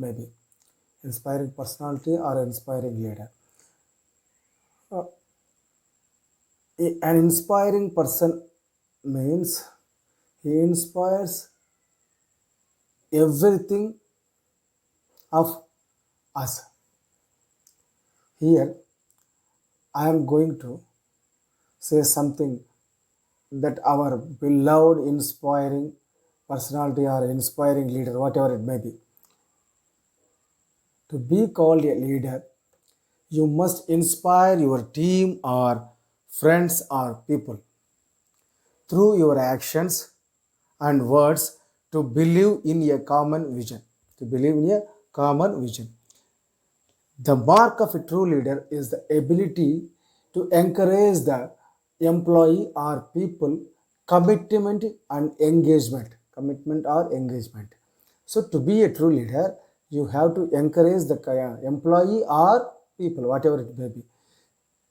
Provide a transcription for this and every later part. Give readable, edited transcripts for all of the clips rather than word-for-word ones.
maybe inspiring personality or inspiring leader. Uh, an inspiring person means he inspires everything of us. Here, I am going to say something that our beloved inspiring personality or inspiring leader, whatever it may be, to be called a leader, you must inspire your team or friends or people through your actions and words to believe in a common vision. To believe in a common vision. The mark of a true leader is the ability to encourage the employee or people commitment and engagement. Commitment or engagement. So, to be a true leader, you have to encourage the employee or people, whatever it may be,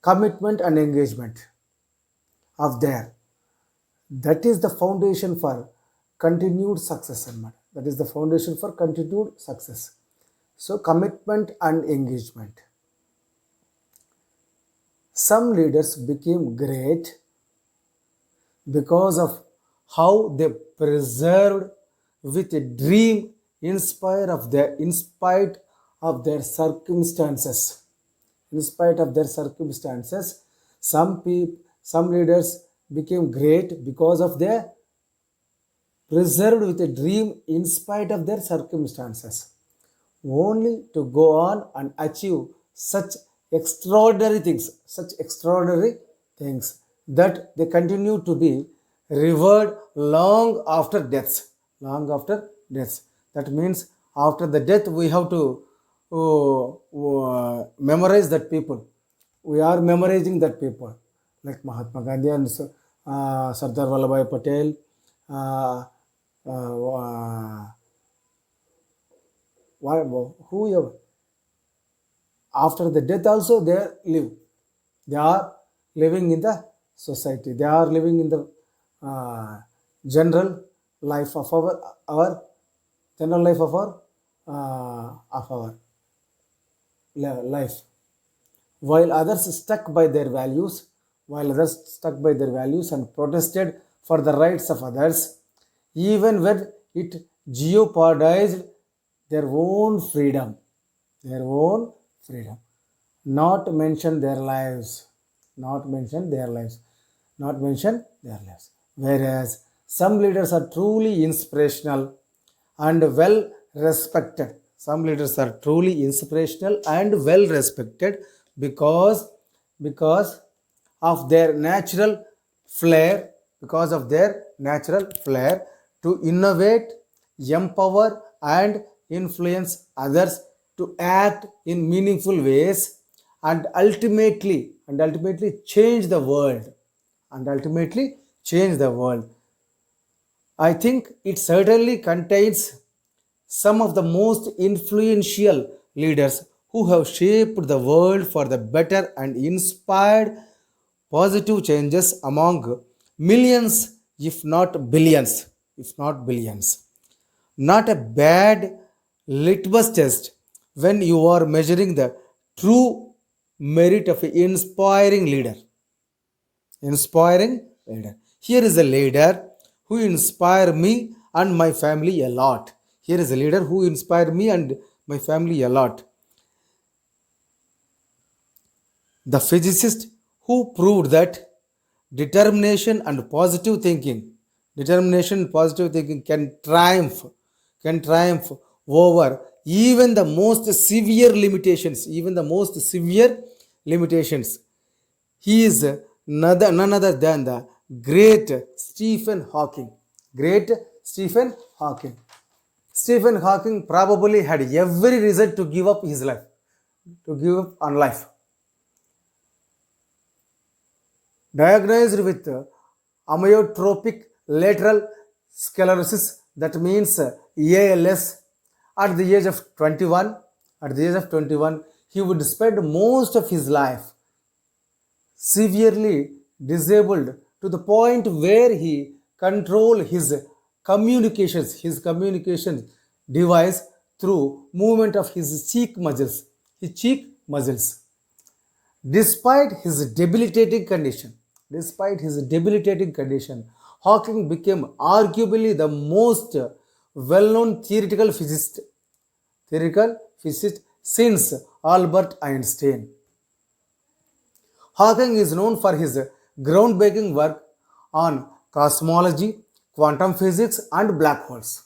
commitment and engagement of there. That is the foundation for continued success. That is the foundation for continued success. So, commitment and engagement. Some leaders became great because of how they preserved with a dream in spite of their circumstances. In spite of their circumstances, some leaders became great because of their preserved with a dream in spite of their circumstances, only to go on and achieve such extraordinary things that they continue to be revered long after deaths. Long after deaths. That means after the death we have to memorize that people. We are memorizing that people like Mahatma Gandhi and Sardar Vallabhbhai Patel, uh, uh, whoever. After the death also they live. They are living in the society. They are living in the general life of our general life of our life. While others stuck by their values, and protested for the rights of others, even when it jeopardized their own freedom, their own freedom. Not mention their lives, not mention their lives, not mention their lives. Whereas some leaders are truly inspirational and well respected. Some leaders are truly inspirational and well respected because because of their natural flair, because of their natural flair to innovate, empower, and influence others to act in meaningful ways and ultimately change the world and ultimately change the world. I think it certainly contains some of the most influential leaders who have shaped the world for the better and inspired positive changes among millions, if not billions. If not billions. Not a bad litmus test when you are measuring the true merit of an inspiring leader. Inspiring leader. Here is a leader who inspired me and my family a lot. Here is a leader who inspired me and my family a lot. The physicist who proved that determination and positive thinking, determination and positive thinking can triumph over even the most severe limitations, even the most severe limitations. He is none other than the great Stephen Hawking. Great Stephen Hawking. Stephen Hawking probably had every reason to give up his life, to give up on life. Diagnosed with amyotrophic lateral sclerosis, that means ALS, at the age of 21. At the age of 21, he would spend most of his life severely disabled to the point where he control his communication device through movement of his cheek muscles. His cheek muscles. Despite his debilitating condition, Hawking became arguably the most well-known theoretical physicist since Albert Einstein. Hawking is known for his groundbreaking work on cosmology, quantum physics, and black holes.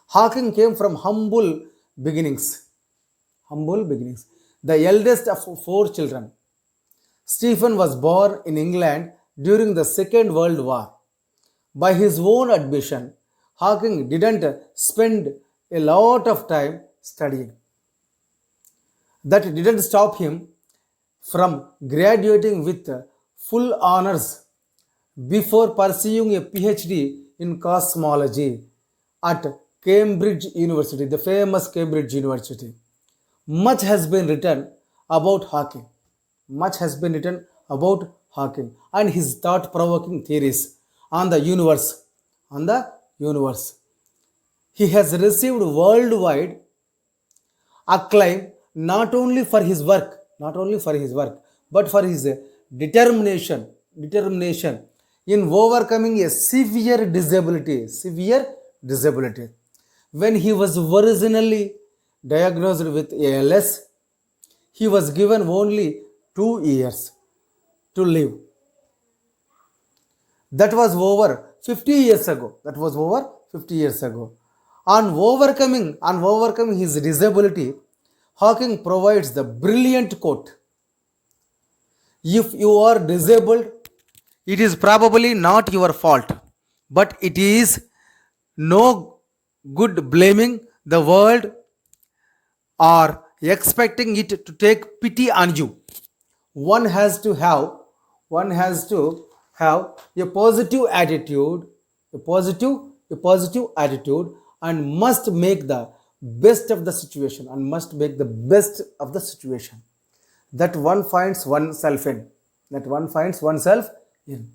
Hawking came from beginnings, humble beginnings, the eldest of four children. Stephen was born in England during the Second World War. By his own admission, Hawking didn't spend a lot of time studying. That didn't stop him from graduating with full honors before pursuing a PhD in cosmology at Cambridge University, the famous Cambridge University. Much has been written about Hawking. Much has been written about Hawking and his thought-provoking theories on the universe. On the universe. He has received worldwide acclaim not only for his work, but for his determination in overcoming a severe disability. When he was originally diagnosed with ALS, he was given only 2 years to live. That was over 50 years ago. On overcoming his disability, Hawking provides the brilliant quote: if you are disabled, it is probably not your fault, but it is no good blaming the world or expecting it to take pity on you. One has to have one has to have a positive attitude, a positive attitude, and must make the best of the situation that one finds oneself in. That one finds oneself in.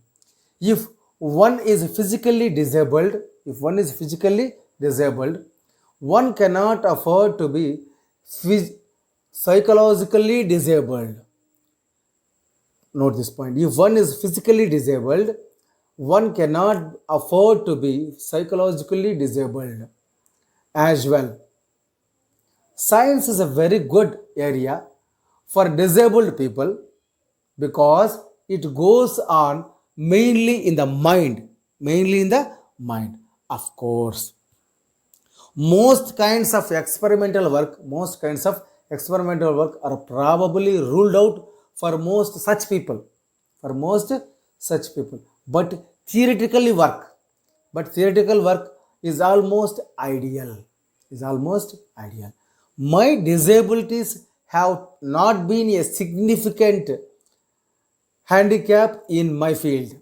If one is physically disabled, one cannot afford to be psychologically disabled. Note this point. If one is physically disabled, one cannot afford to be psychologically disabled as well. Science is a very good area for disabled people because it goes on mainly in the mind. Of course, most kinds of experimental work are probably ruled out for most such people, but theoretical work is almost ideal. My disabilities have not been a significant handicap in my field,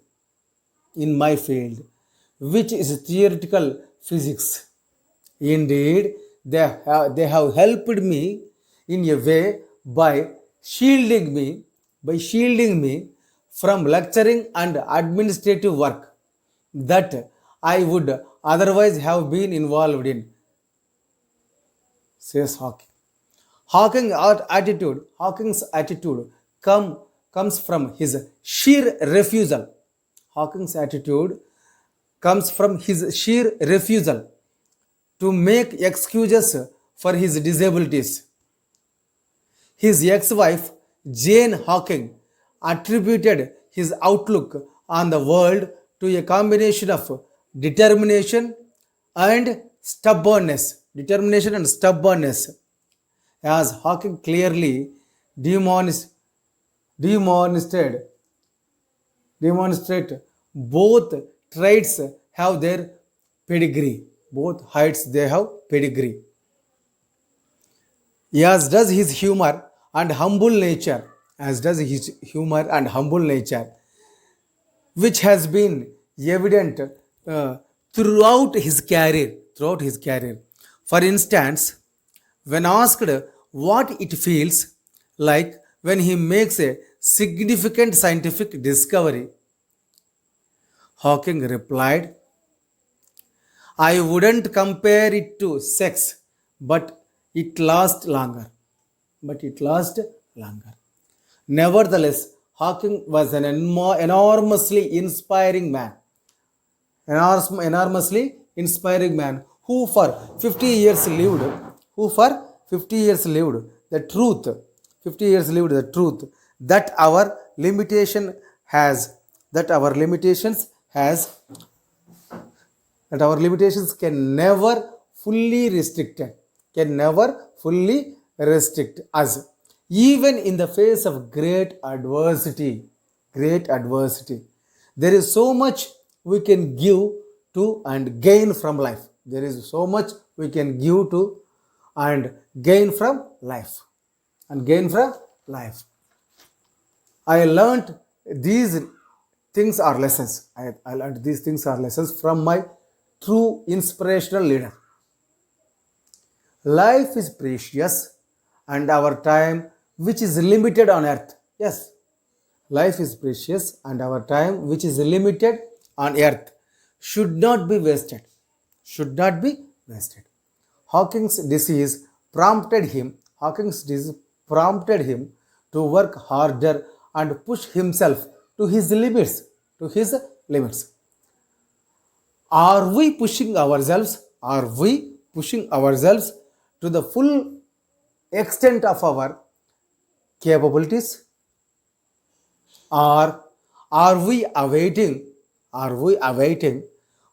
which is theoretical physics. Indeed, they have helped me in a way by shielding me from lecturing and administrative work that I would otherwise have been involved in, says Hawking. Hawking's attitude comes from his sheer refusal. Hawking's attitude comes from his sheer refusal to make excuses for his disabilities. His ex-wife, Jane Hawking, attributed his outlook on the world to a combination of determination and stubbornness. As Hawking clearly demonstrated, demonstrate both traits have their pedigree. Both heights they have pedigree. As does his humor and humble nature. Which has been evident throughout his career. For instance, when asked what it feels like when he makes a significant scientific discovery, Hawking replied, I wouldn't compare it to sex, but it lasts longer. But it lasts longer. Nevertheless, Hawking was an enormously inspiring man, enormously inspiring man who for 50 years lived, who for 50 years lived the truth, 50 years lived the truth that our limitation has, that our limitations has, that our limitations can never fully restricted, can never fully restrict us, even in the face of great adversity. Great adversity, there is so much we can give to and gain from life. There is so much we can give to and gain from life, and gain from life. I learned these things are lessons. I learned these things are lessons from my true inspirational leader. Life is precious and our time, which is limited on earth. Yes, life is precious and our time, which is limited on earth, should not be wasted. Should not be wasted. Hawking's disease Hawking's disease prompted him to work harder and push himself to his limits. To his limits. Are we pushing ourselves? Are we pushing ourselves to the full extent of our capabilities? Or are we awaiting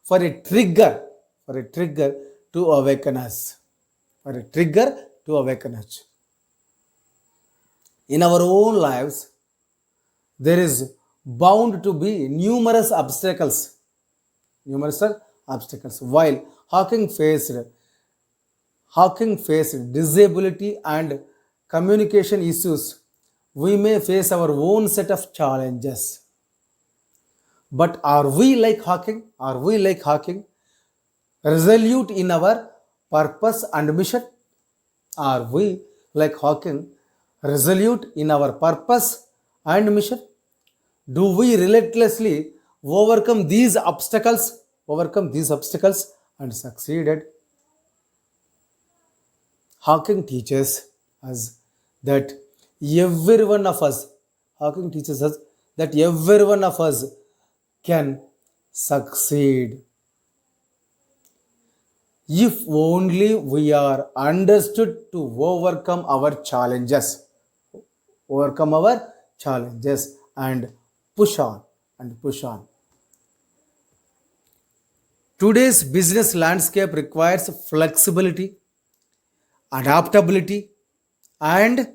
for a trigger, for a trigger to awaken us? For a trigger to awaken us. In our own lives, there is bound to be numerous obstacles. While Hawking faced disability and communication issues, we may face our own set of challenges. But are we like Hawking? Are we like Hawking? Resolute in our purpose and mission? Are we like Hawking? Resolute in our purpose and mission? Do we relentlessly overcome these obstacles and succeeded? Hawking teaches us that every one of us, Hawking teaches us that every one of us can succeed if only we are understood to overcome our challenges and push on and push on. Today's business landscape requires flexibility, adaptability, and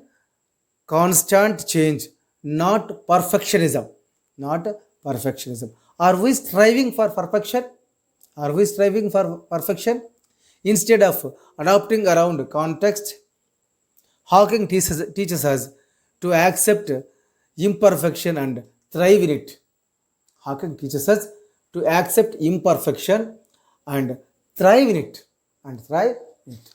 constant change, not perfectionism. Not perfectionism. Are we striving for perfection? Are we striving for perfection? Instead of adapting around context, Hawking teaches us to accept imperfection and thrive in it. Hawking teaches us to accept imperfection and thrive in it. And thrive in it.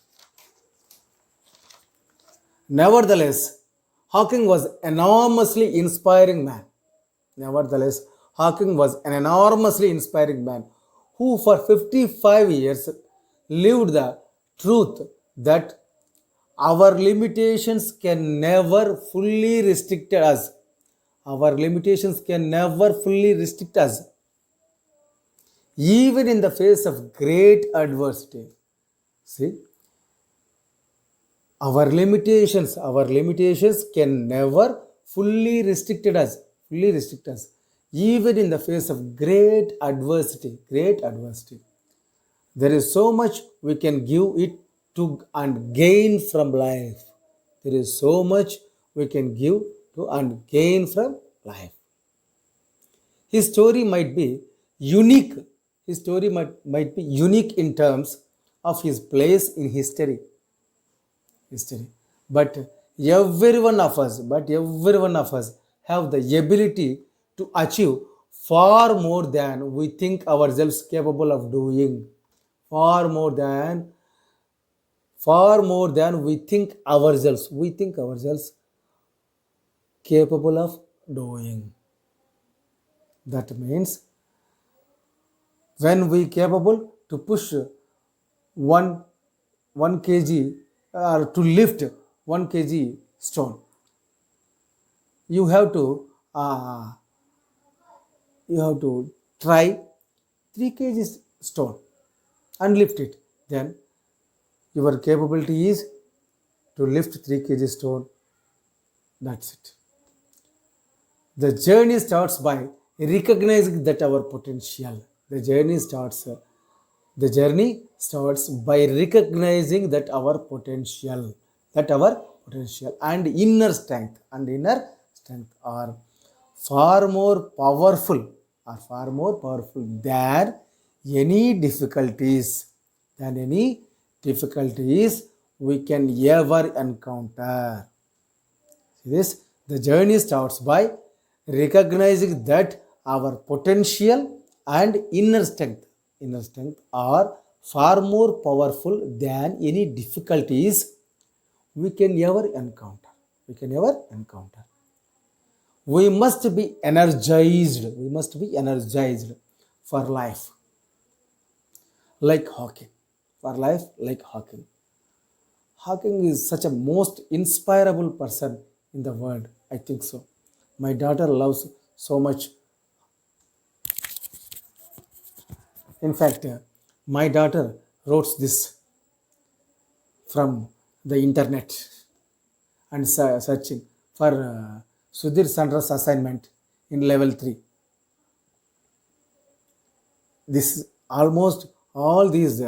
Nevertheless, Hawking was enormously inspiring man. Nevertheless, Hawking was an enormously inspiring man who for 55 years lived the truth that our limitations can never fully restrict us. Our limitations can never fully restrict us, even in the face of great adversity. See, our limitations can never fully restrict us, even in the face of great adversity. There is so much we can give it to and gain from life. There is so much we can give to and gain from life. His story might be unique. His story might be unique in terms of his place in history. But every one of us have the ability to achieve far more than we think ourselves capable of doing. Far more than we think ourselves capable of doing. That means when we capable to push one 1 kg or to lift 1 kg stone. You have to uh, you have to try 3 kg stone and lift it. Then your capability is to lift 3 kg stone. That's it. The journey starts by recognizing that our potential. The journey starts. The journey starts by recognizing that our potential and inner strength are far more powerful any difficulties than any difficulties we can ever encounter. This the journey starts by recognizing that our potential and inner strength are far more powerful than any difficulties we can ever encounter. We can ever encounter. We must be energized. We must be energized for life, like Hawking. For life, like Hawking. Hawking is such a most inspirable person in the world. I think so. My daughter loves so much. In fact, my daughter wrote this from the internet and searching for Sudhir Sandra's assignment in level 3. This almost all this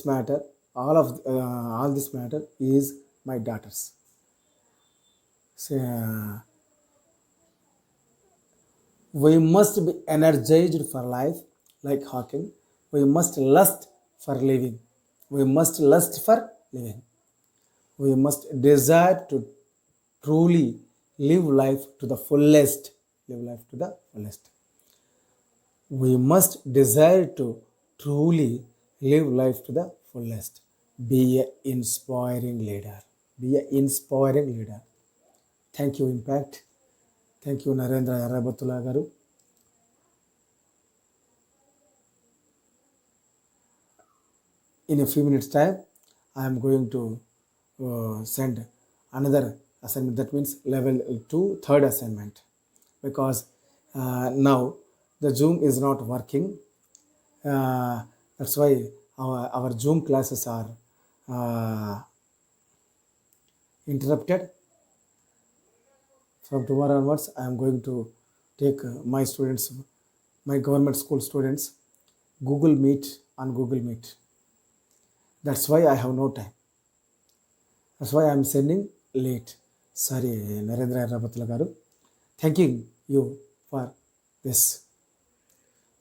matter, all this matter is my daughter's. So, we must be energized for life, like Hawking. We must lust for living. We must lust for living. We must desire to truly live life to the fullest. Live life to the fullest. We must desire to truly live life to the fullest. Be an inspiring leader. Be an inspiring leader. Thank you, Impact. Thank you, Narendra Yarabatula Garu. In a few minutes' time, I am going to send another assignment. That means level 2, third assignment. Because now the Zoom is not working. That's why our Zoom classes are interrupted. From tomorrow onwards, I am going to take my students, my government school students, Google Meet on Google Meet. That's why I have no time. That's why I am sending late. Sorry, Narendra Rabatla Garu. Thanking you for this.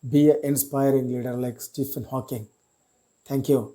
Be an inspiring leader like Stephen Hawking. Thank you.